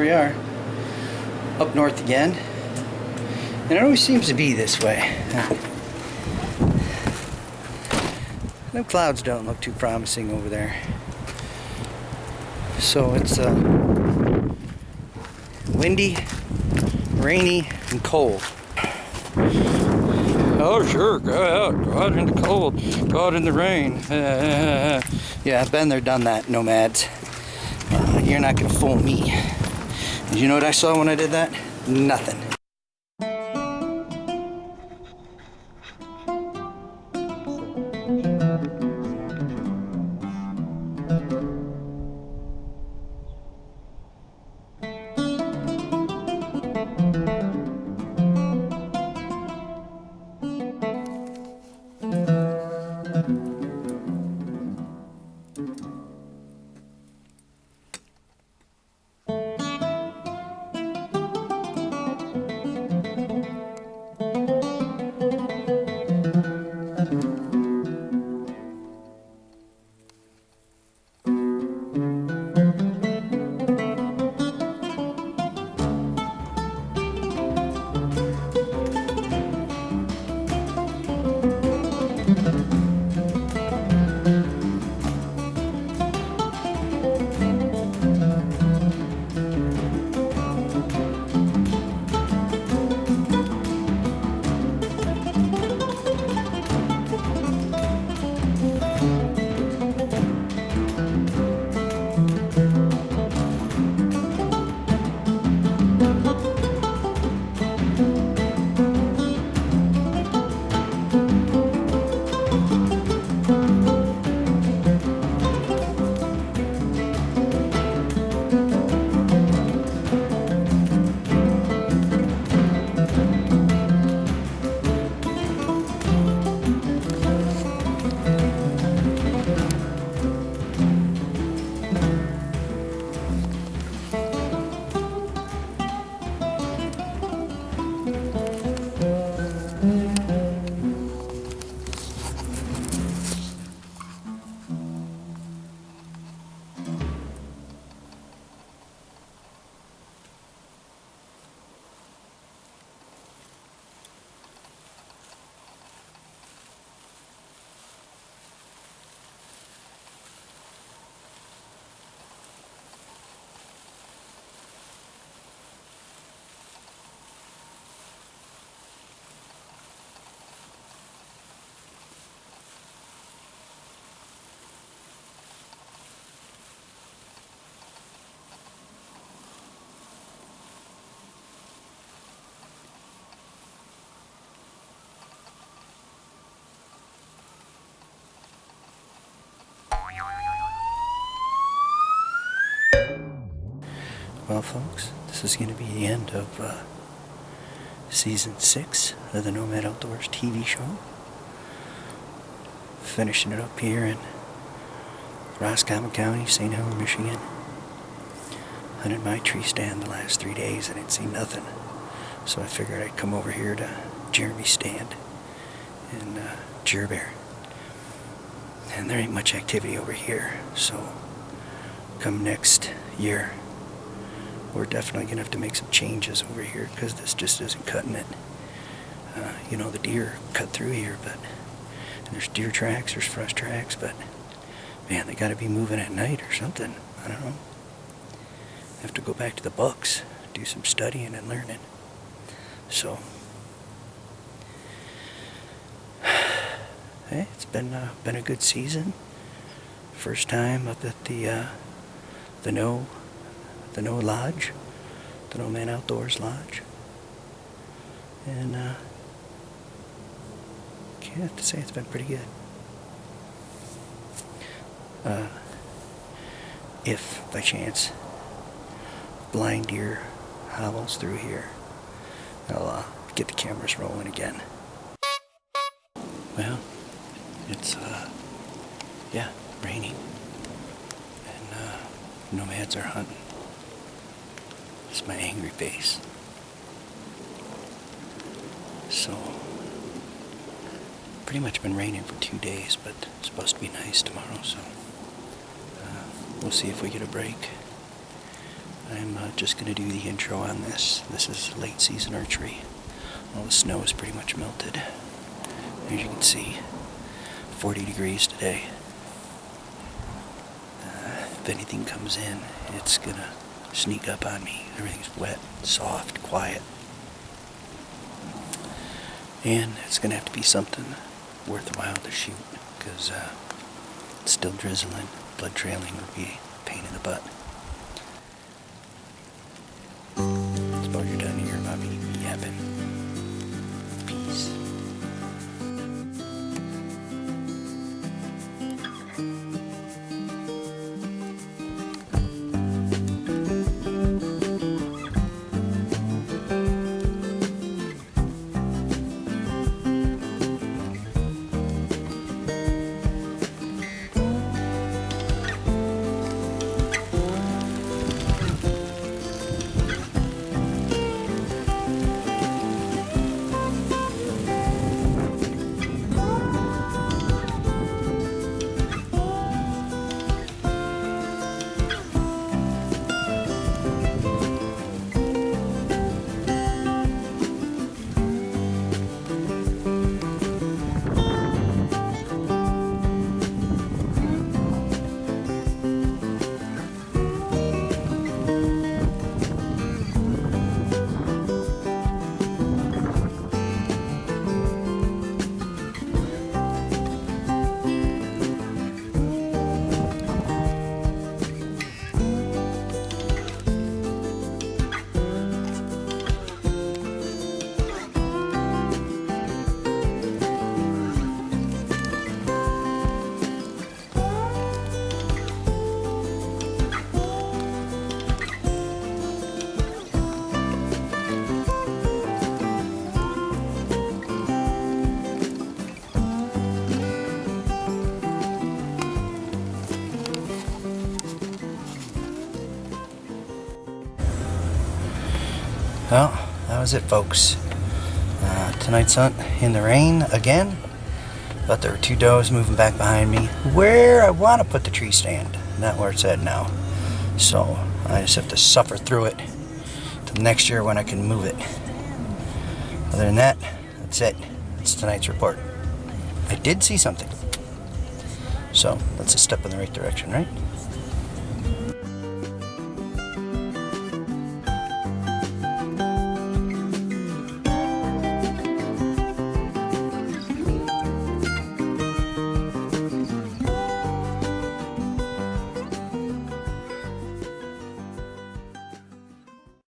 we are. Up north again. And it always seems to be this way. The clouds don't look too promising over there. So it's windy, rainy, and cold. Oh sure, go out in the cold, go out in the rain. Yeah, I've been there, done that, nomads. You're not gonna fool me. Did you know what I saw when I did that? Nothing. Well, folks, this is going to be the end of season 6 of the Nomad Outdoors TV show. Finishing it up here in Roscommon County, St. Helens, Michigan. Hunted my tree stand the last 3 days. I didn't see nothing, so I figured I'd come over here to Jeremy's stand in Jerbear. And there ain't much activity over here, so come next year, we're definitely going to have to make some changes over here because this just isn't cutting it. You know, the deer cut through here, but there's deer tracks, there's frost tracks, but man, they got to be moving at night or something. I don't know. Have to go back to the books, do some studying and learning. So, hey, it's been a good season. First time up at the Lodge, the Nomad Outdoors Lodge, and I have to say it's been pretty good. If by chance blind deer hobbles through here, I'll get the cameras rolling again. Well, it's raining, and nomads are hunting. It's my angry face. So, pretty much been raining for 2 days, but it's supposed to be nice tomorrow, so we'll see if we get a break. I'm just going to do the intro on this. This is late season archery. All the snow is pretty much melted. As you can see, 40 degrees today. If anything comes in, it's going to sneak up on me. Everything's wet, soft, quiet. And it's going to have to be something worthwhile to shoot, because it's still drizzling. Blood trailing would be a pain in the butt. Suppose you're done here about me yapping. Peace. Well, that was it, folks. Tonight's hunt in the rain again. Thought there were two does moving back behind me where I want to put the tree stand, not where it's at now. So I just have to suffer through it till next year when I can move it. Other than that, that's it. That's tonight's report. I did see something. So that's a step in the right direction, right?